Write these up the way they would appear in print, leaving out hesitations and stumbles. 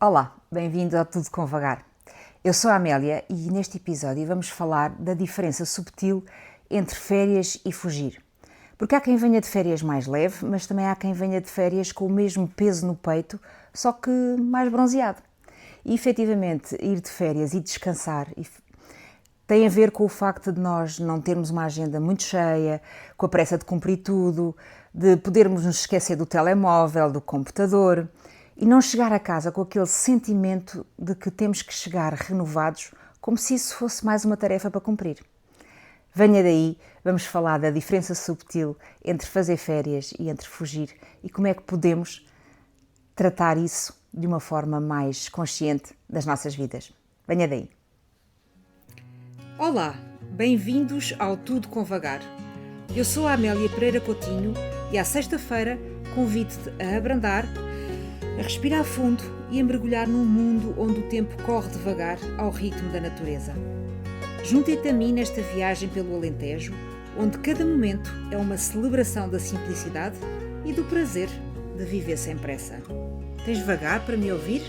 Olá, bem-vindo ao Tudo com Vagar. Eu sou a Amélia e neste episódio vamos falar da diferença subtil entre férias e fugir. Porque há quem venha de férias mais leve, mas também há quem venha de férias com o mesmo peso no peito, só que mais bronzeado. E efetivamente ir de férias e descansar tem a ver com o facto de nós não termos uma agenda muito cheia, com a pressa de cumprir tudo, de podermos nos esquecer do telemóvel, do computador e não chegar a casa com aquele sentimento de que temos que chegar renovados, como se isso fosse mais uma tarefa para cumprir. Venha daí, vamos falar da diferença subtil entre fazer férias e entre fugir e como é que podemos tratar isso de uma forma mais consciente das nossas vidas. Venha daí. Olá, bem-vindos ao Tudo com Vagar. Eu sou a Amélia Pereira Coutinho e à sexta-feira convido-te a abrandar, a respirar fundo e a mergulhar num mundo onde o tempo corre devagar ao ritmo da natureza. Junta-te a mim nesta viagem pelo Alentejo, onde cada momento é uma celebração da simplicidade e do prazer de viver sem pressa. Tens vagar para me ouvir?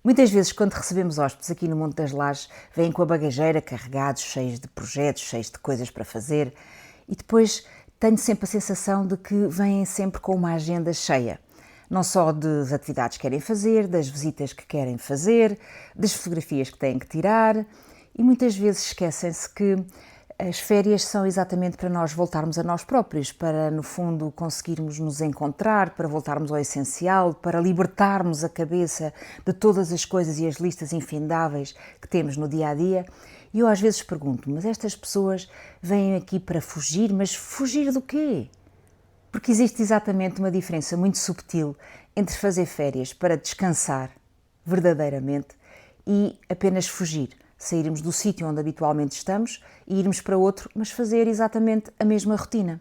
Muitas vezes, quando recebemos hóspedes aqui no Monte das Lajes, vêm com a bagageira carregados, cheios de projetos, cheios de coisas para fazer e depois tenho sempre a sensação de que vêm sempre com uma agenda cheia. Não só das atividades que querem fazer, das visitas que querem fazer, das fotografias que têm que tirar e muitas vezes esquecem-se que as férias são exatamente para nós voltarmos a nós próprios, para no fundo conseguirmos nos encontrar, para voltarmos ao essencial, para libertarmos a cabeça de todas as coisas e as listas infindáveis que temos no dia a dia. E eu às vezes pergunto, mas estas pessoas vêm aqui para fugir, mas fugir do quê? Porque existe exatamente uma diferença muito subtil entre fazer férias para descansar verdadeiramente e apenas fugir. Sairmos do sítio onde habitualmente estamos e irmos para outro, mas fazer exatamente a mesma rotina.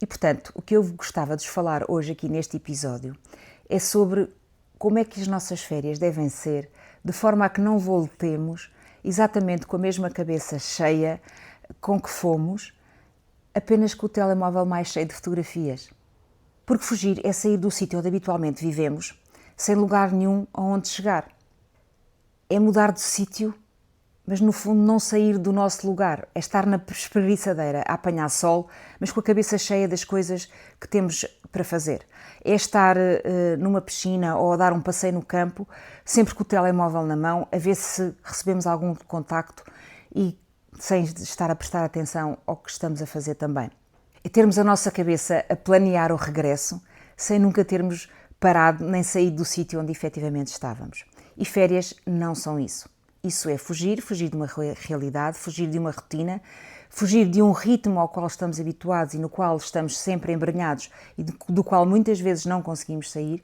E, portanto, o que eu gostava de vos falar hoje aqui neste episódio é sobre como é que as nossas férias devem ser, de forma a que não voltemos exatamente com a mesma cabeça cheia com que fomos, apenas com o telemóvel mais cheio de fotografias. Porque fugir é sair do sítio onde habitualmente vivemos, sem lugar nenhum aonde chegar. É mudar de sítio, mas no fundo não sair do nosso lugar, é estar na espreguiçadeira a apanhar sol, mas com a cabeça cheia das coisas que temos para fazer. É estar numa piscina ou a dar um passeio no campo, sempre com o telemóvel na mão, a ver se recebemos algum contacto e sem estar a prestar atenção ao que estamos a fazer também. É termos a nossa cabeça a planear o regresso, sem nunca termos parado nem saído do sítio onde efetivamente estávamos. E férias não são isso. Isso é fugir de uma realidade, fugir de uma rotina, fugir de um ritmo ao qual estamos habituados e no qual estamos sempre embrenhados e do qual muitas vezes não conseguimos sair,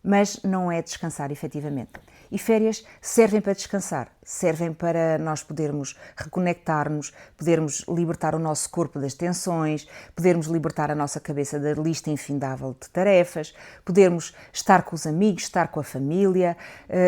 mas não é descansar efetivamente. E férias servem para descansar, servem para nós podermos reconectar-nos, podermos libertar o nosso corpo das tensões, podermos libertar a nossa cabeça da lista infindável de tarefas, podermos estar com os amigos, estar com a família,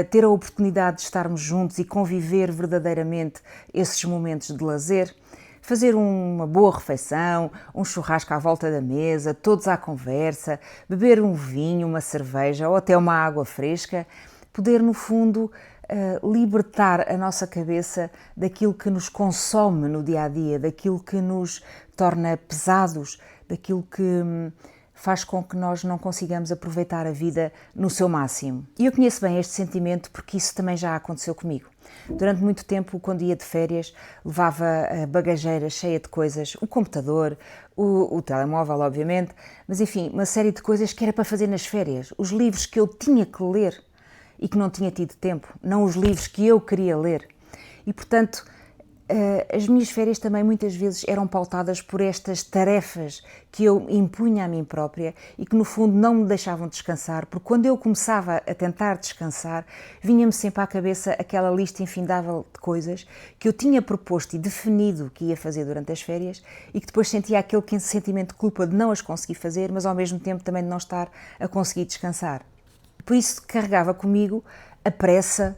ter a oportunidade de estarmos juntos e conviver verdadeiramente esses momentos de lazer. Fazer uma boa refeição, um churrasco à volta da mesa, todos à conversa, beber um vinho, uma cerveja ou até uma água fresca, poder no fundo libertar a nossa cabeça daquilo que nos consome no dia a dia, daquilo que nos torna pesados, daquilo que faz com que nós não consigamos aproveitar a vida no seu máximo. E eu conheço bem este sentimento porque isso também já aconteceu comigo. Durante muito tempo, quando ia de férias, levava a bagageira cheia de coisas, o computador, o telemóvel, obviamente, mas enfim, uma série de coisas que era para fazer nas férias, os livros que eu tinha que ler e que não tinha tido tempo, não os livros que eu queria ler. E, portanto, as minhas férias também muitas vezes eram pautadas por estas tarefas que eu impunha a mim própria e que no fundo não me deixavam descansar, porque quando eu começava a tentar descansar, vinha-me sempre à cabeça aquela lista infindável de coisas que eu tinha proposto e definido que ia fazer durante as férias e que depois sentia aquele sentimento de culpa de não as conseguir fazer, mas ao mesmo tempo também de não estar a conseguir descansar. Por isso carregava comigo a pressa,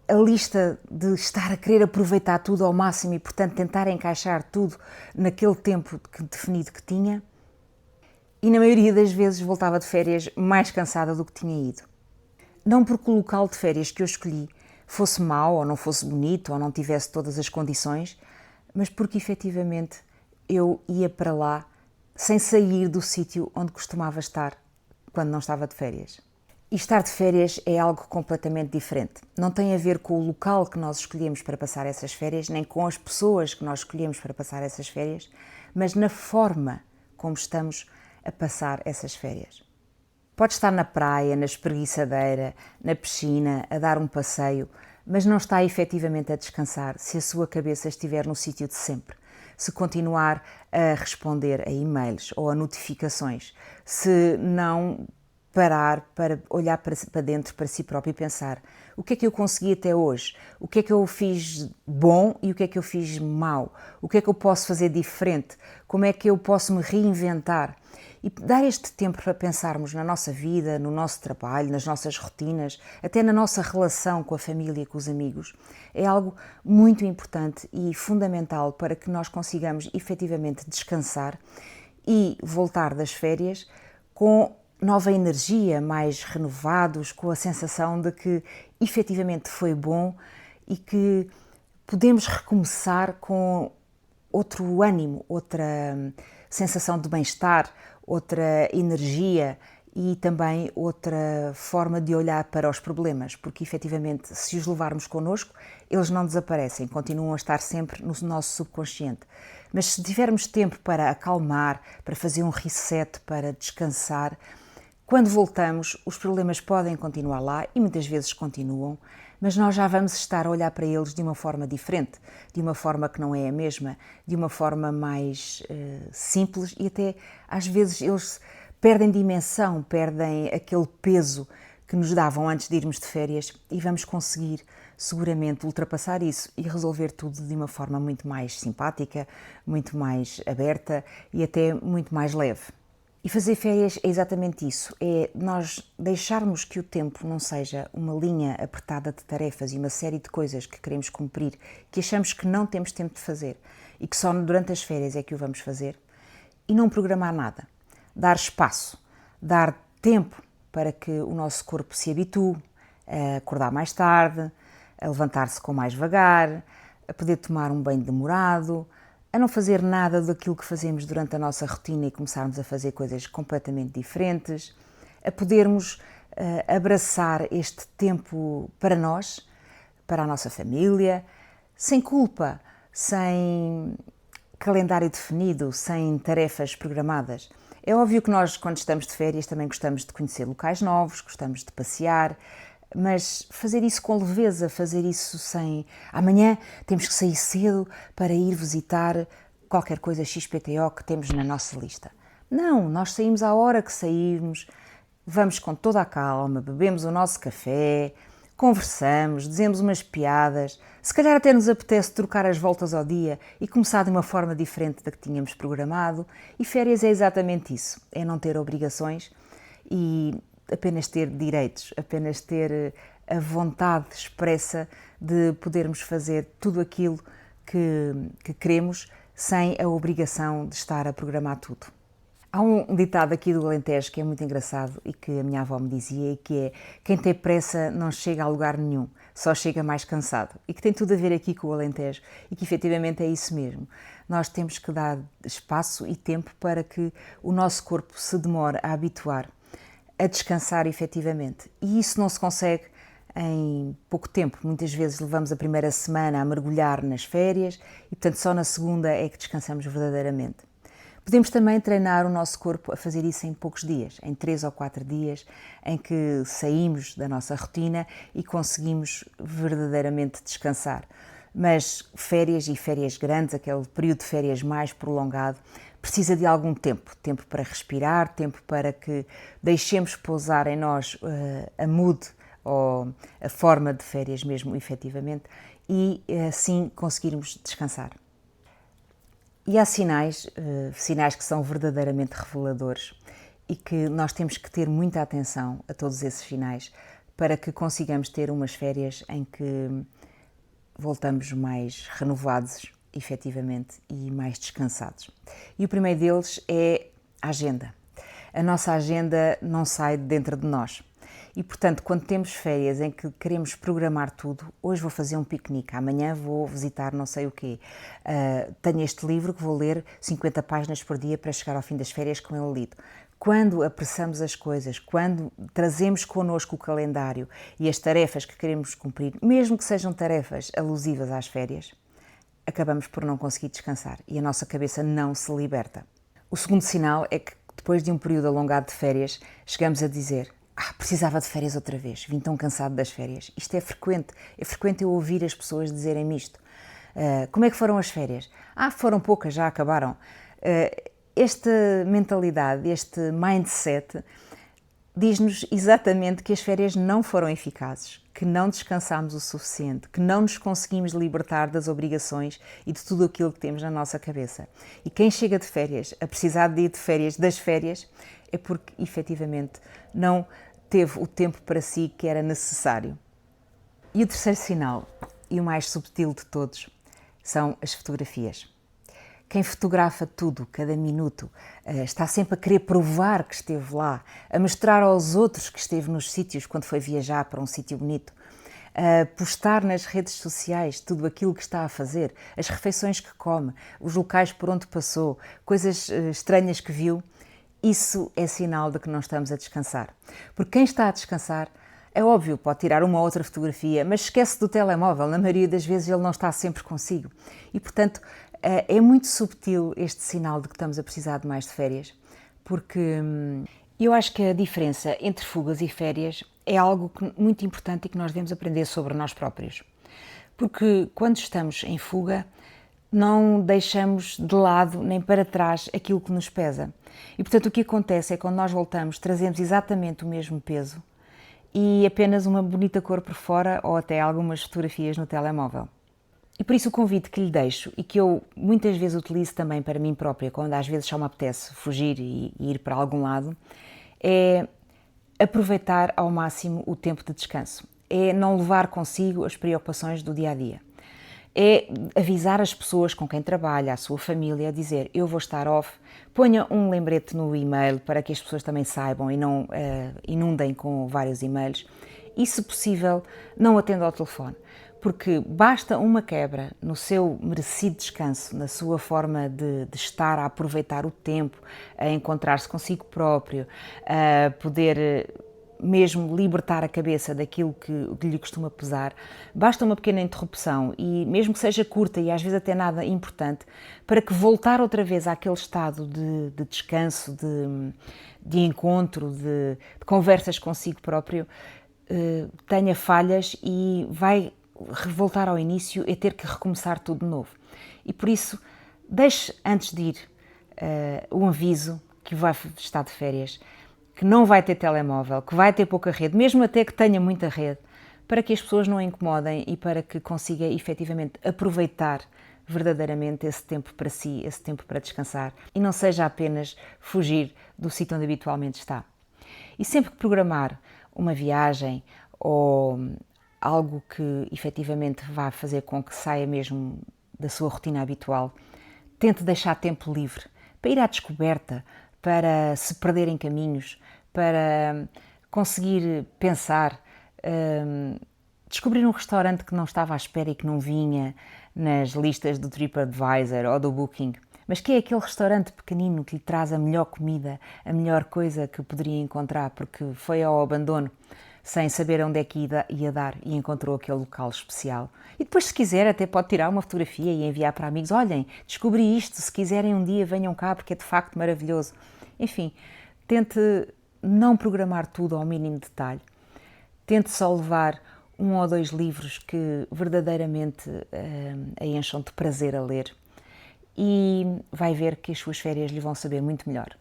a lista de estar a querer aproveitar tudo ao máximo e, portanto, tentar encaixar tudo naquele tempo definido que tinha. E na maioria das vezes voltava de férias mais cansada do que tinha ido. Não porque o local de férias que eu escolhi fosse mau, ou não fosse bonito, ou não tivesse todas as condições, mas porque efetivamente eu ia para lá sem sair do sítio onde costumava estar quando não estava de férias. E estar de férias é algo completamente diferente. Não tem a ver com o local que nós escolhemos para passar essas férias, nem com as pessoas que nós escolhemos para passar essas férias, mas na forma como estamos a passar essas férias. Pode estar na praia, na espreguiçadeira, na piscina, a dar um passeio, mas não está efetivamente a descansar se a sua cabeça estiver no sítio de sempre. Se continuar a responder a e-mails ou a notificações, se não parar para olhar para dentro, para si próprio e pensar: o que é que eu consegui até hoje? O que é que eu fiz bom e o que é que eu fiz mau? O que é que eu posso fazer diferente? Como é que eu posso me reinventar? E dar este tempo para pensarmos na nossa vida, no nosso trabalho, nas nossas rotinas, até na nossa relação com a família e com os amigos, é algo muito importante e fundamental para que nós consigamos efetivamente descansar e voltar das férias com nova energia, mais renovados, com a sensação de que efetivamente foi bom e que podemos recomeçar com outro ânimo, outra sensação de bem-estar, outra energia e também outra forma de olhar para os problemas, porque efetivamente, se os levarmos connosco, eles não desaparecem, continuam a estar sempre no nosso subconsciente. Mas se tivermos tempo para acalmar, para fazer um reset, para descansar, quando voltamos, os problemas podem continuar lá e muitas vezes continuam, mas nós já vamos estar a olhar para eles de uma forma diferente, de uma forma que não é a mesma, de uma forma mais simples e até às vezes eles perdem dimensão, perdem aquele peso que nos davam antes de irmos de férias e vamos conseguir seguramente ultrapassar isso e resolver tudo de uma forma muito mais simpática, muito mais aberta e até muito mais leve. E fazer férias é exatamente isso, é nós deixarmos que o tempo não seja uma linha apertada de tarefas e uma série de coisas que queremos cumprir, que achamos que não temos tempo de fazer e que só durante as férias é que o vamos fazer, e não programar nada. Dar espaço, dar tempo para que o nosso corpo se habitue a acordar mais tarde, a levantar-se com mais vagar, a poder tomar um banho demorado, a não fazer nada daquilo que fazemos durante a nossa rotina e começarmos a fazer coisas completamente diferentes, a podermos abraçar este tempo para nós, para a nossa família, sem culpa, sem calendário definido, sem tarefas programadas. É óbvio que nós, quando estamos de férias, também gostamos de conhecer locais novos, gostamos de passear, mas fazer isso com leveza, fazer isso sem amanhã temos que sair cedo para ir visitar qualquer coisa XPTO que temos na nossa lista. Não, nós saímos à hora que sairmos, vamos com toda a calma, bebemos o nosso café, conversamos, dizemos umas piadas, se calhar até nos apetece trocar as voltas ao dia e começar de uma forma diferente da que tínhamos programado, e férias é exatamente isso, é não ter obrigações e apenas ter direitos, apenas ter a vontade expressa de podermos fazer tudo aquilo que queremos sem a obrigação de estar a programar tudo. Há um ditado aqui do Alentejo que é muito engraçado e que a minha avó me dizia, e que é: quem tem pressa não chega a lugar nenhum, só chega mais cansado, e que tem tudo a ver aqui com o Alentejo e que efetivamente é isso mesmo. Nós temos que dar espaço e tempo para que o nosso corpo se demore a habituar a descansar efetivamente. E isso não se consegue em pouco tempo. Muitas vezes levamos a primeira semana a mergulhar nas férias e, portanto, só na segunda é que descansamos verdadeiramente. Podemos também treinar o nosso corpo a fazer isso em poucos dias, em 3 ou 4 dias, em que saímos da nossa rotina e conseguimos verdadeiramente descansar. Mas férias e férias grandes, aquele período de férias mais prolongado, precisa de algum tempo, tempo para respirar, tempo para que deixemos pousar em nós a mood ou a forma de férias mesmo, efetivamente, e assim conseguirmos descansar. E há sinais que são verdadeiramente reveladores e que nós temos que ter muita atenção a todos esses sinais para que consigamos ter umas férias em que voltamos mais renovados, efetivamente, e mais descansados. E o primeiro deles é a agenda. a nossa agenda não sai de dentro de nós. E, portanto, quando temos férias em que queremos programar tudo, hoje vou fazer um piquenique, amanhã vou visitar não sei o quê, tenho este livro que vou ler 50 páginas por dia para chegar ao fim das férias com ele lido. Quando apressamos as coisas, quando trazemos connosco o calendário e as tarefas que queremos cumprir, mesmo que sejam tarefas alusivas às férias, acabamos por não conseguir descansar e a nossa cabeça não se liberta. O segundo sinal é que depois de um período alongado de férias, chegamos a dizer: precisava de férias outra vez, vim tão cansado das férias. Isto é frequente eu ouvir as pessoas dizerem-me isto. Como é que foram as férias? Foram poucas, já acabaram. Esta mentalidade, este mindset, diz-nos exatamente que as férias não foram eficazes, que não descansámos o suficiente, que não nos conseguimos libertar das obrigações e de tudo aquilo que temos na nossa cabeça. E quem chega de férias, a precisar de ir de férias, das férias, é porque efetivamente não teve o tempo para si que era necessário. E o terceiro sinal, e o mais subtil de todos, são as fotografias. Quem fotografa tudo, cada minuto, está sempre a querer provar que esteve lá, a mostrar aos outros que esteve nos sítios quando foi viajar para um sítio bonito, a postar nas redes sociais tudo aquilo que está a fazer, as refeições que come, os locais por onde passou, coisas estranhas que viu. Isso é sinal de que não estamos a descansar. Porque quem está a descansar, é óbvio, pode tirar uma ou outra fotografia, mas esquece do telemóvel, na maioria das vezes ele não está sempre consigo. E, portanto, é muito subtil este sinal de que estamos a precisar de mais de férias, porque eu acho que a diferença entre fugas e férias é algo muito importante e que nós devemos aprender sobre nós próprios. Porque quando estamos em fuga, não deixamos de lado nem para trás aquilo que nos pesa. E, portanto, o que acontece é que quando nós voltamos, trazemos exatamente o mesmo peso e apenas uma bonita cor por fora ou até algumas fotografias no telemóvel. E por isso o convite que lhe deixo e que eu muitas vezes utilizo também para mim própria, quando às vezes só me apetece fugir e ir para algum lado, é aproveitar ao máximo o tempo de descanso. É não levar consigo as preocupações do dia-a-dia. É avisar as pessoas com quem trabalha, a sua família, dizer: eu vou estar off, ponha um lembrete no e-mail para que as pessoas também saibam e não inundem com vários e-mails e, se possível, não atenda ao telefone, porque basta uma quebra no seu merecido descanso, na sua forma de estar a aproveitar o tempo, a encontrar-se consigo próprio, a poder mesmo libertar a cabeça daquilo que lhe costuma pesar, basta uma pequena interrupção e mesmo que seja curta e às vezes até nada importante, para que voltar outra vez àquele estado de descanso, de encontro, de conversas consigo próprio, tenha falhas e vai voltar ao início e ter que recomeçar tudo de novo. E por isso, deixe antes de ir um aviso que vai estar de férias, que não vai ter telemóvel, que vai ter pouca rede, mesmo até que tenha muita rede, para que as pessoas não a incomodem e para que consiga efetivamente aproveitar verdadeiramente esse tempo para si, esse tempo para descansar e não seja apenas fugir do sítio onde habitualmente está. E sempre que programar uma viagem ou algo que efetivamente vá fazer com que saia mesmo da sua rotina habitual, tente deixar tempo livre para ir à descoberta, para se perder em caminhos, para conseguir pensar, descobrir um restaurante que não estava à espera e que não vinha nas listas do TripAdvisor ou do Booking, mas que é aquele restaurante pequenino que lhe traz a melhor comida, a melhor coisa que poderia encontrar, porque foi ao abandono sem saber onde é que ia dar e encontrou aquele local especial. E depois, se quiser, até pode tirar uma fotografia e enviar para amigos: olhem, descobri isto, se quiserem um dia venham cá porque é de facto maravilhoso. Enfim, tente não programar tudo ao mínimo detalhe. Tente só levar 1 ou 2 livros que verdadeiramente a encham de prazer a ler e vai ver que as suas férias lhe vão saber muito melhor.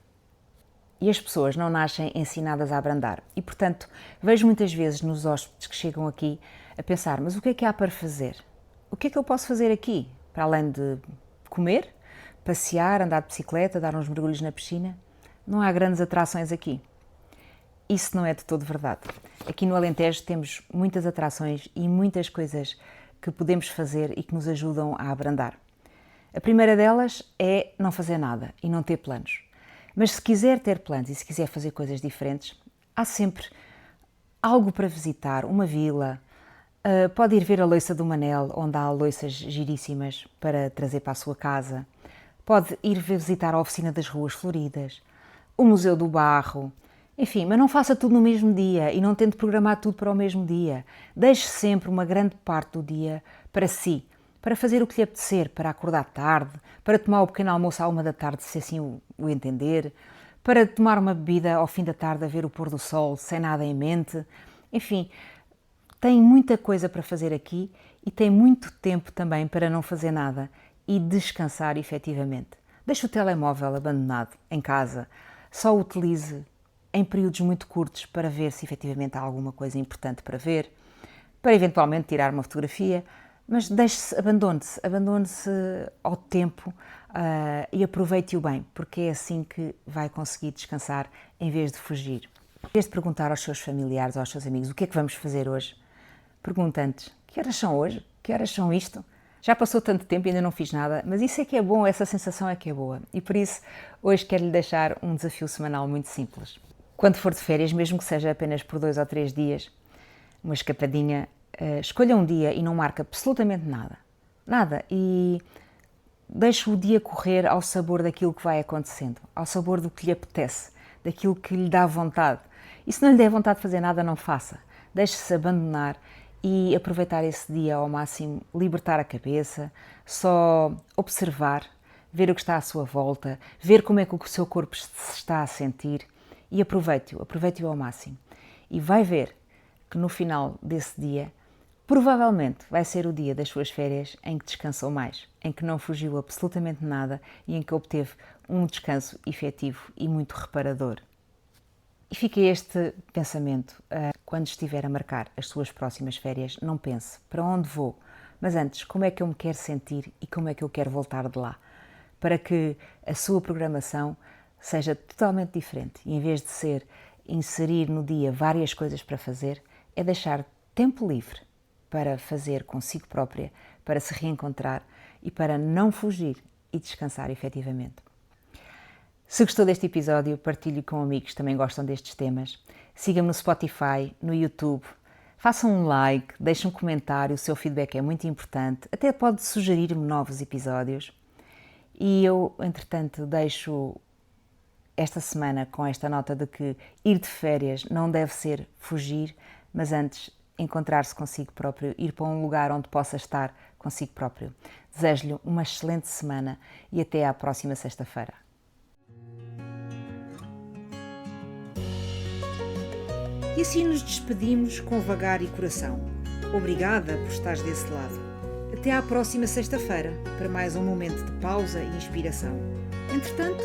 E as pessoas não nascem ensinadas a abrandar. E, portanto, vejo muitas vezes nos hóspedes que chegam aqui a pensar: mas o que é que há para fazer? O que é que eu posso fazer aqui? Para além de comer, passear, andar de bicicleta, dar uns mergulhos na piscina? Não há grandes atrações aqui. Isso não é de todo verdade. Aqui no Alentejo temos muitas atrações e muitas coisas que podemos fazer e que nos ajudam a abrandar. A primeira delas é não fazer nada e não ter planos. Mas se quiser ter planos e se quiser fazer coisas diferentes, há sempre algo para visitar, uma vila. Pode ir ver a Loiça do Manel, onde há loiças giríssimas para trazer para a sua casa. Pode ir visitar a Oficina das Ruas Floridas, o Museu do Barro. Enfim, mas não faça tudo no mesmo dia e não tente programar tudo para o mesmo dia. Deixe sempre uma grande parte do dia para si, para fazer o que lhe apetecer, para acordar tarde, para tomar o pequeno almoço à 1 da tarde, se assim o entender, para tomar uma bebida ao fim da tarde a ver o pôr do sol, sem nada em mente. Enfim, tem muita coisa para fazer aqui e tem muito tempo também para não fazer nada e descansar efetivamente. Deixe o telemóvel abandonado em casa, só o utilize em períodos muito curtos para ver se efetivamente há alguma coisa importante para ver, para eventualmente tirar uma fotografia, mas abandone-se ao tempo e aproveite-o bem, porque é assim que vai conseguir descansar em vez de fugir. Em vez de perguntar aos seus familiares ou aos seus amigos o que é que vamos fazer hoje, pergunte antes: que horas são hoje? Que horas são isto? Já passou tanto tempo e ainda não fiz nada, mas isso é que é bom, essa sensação é que é boa. E por isso, hoje quero-lhe deixar um desafio semanal muito simples. Quando for de férias, mesmo que seja apenas por 2 ou 3 dias, uma escapadinha, escolha um dia e não marque absolutamente nada. Nada. E deixe o dia correr ao sabor daquilo que vai acontecendo, ao sabor do que lhe apetece, daquilo que lhe dá vontade. E se não lhe der vontade de fazer nada, não faça. Deixe-se abandonar e aproveitar esse dia ao máximo, libertar a cabeça, só observar, ver o que está à sua volta, ver como é que o seu corpo se está a sentir e aproveite-o ao máximo. E vai ver que no final desse dia, provavelmente vai ser o dia das suas férias em que descansou mais, em que não fugiu absolutamente nada e em que obteve um descanso efetivo e muito reparador. E fica este pensamento: quando estiver a marcar as suas próximas férias, não pense para onde vou, mas antes como é que eu me quero sentir e como é que eu quero voltar de lá, para que a sua programação seja totalmente diferente e em vez de ser inserir no dia várias coisas para fazer, é deixar tempo livre para fazer consigo própria, para se reencontrar e para não fugir e descansar efetivamente. Se gostou deste episódio, partilhe com amigos que também gostam destes temas. Siga-me no Spotify, no YouTube. Faça um like, deixe um comentário, o seu feedback é muito importante. Até pode sugerir-me novos episódios. E eu, entretanto, deixo esta semana com esta nota de que ir de férias não deve ser fugir, mas antes encontrar-se consigo próprio, ir para um lugar onde possa estar consigo próprio. Desejo-lhe uma excelente semana e até à próxima sexta-feira. E assim nos despedimos com vagar e coração. Obrigada por estares desse lado. Até à próxima sexta-feira para mais um momento de pausa e inspiração. Entretanto,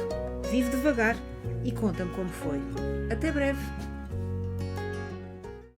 vive devagar e conta-me como foi. Até breve!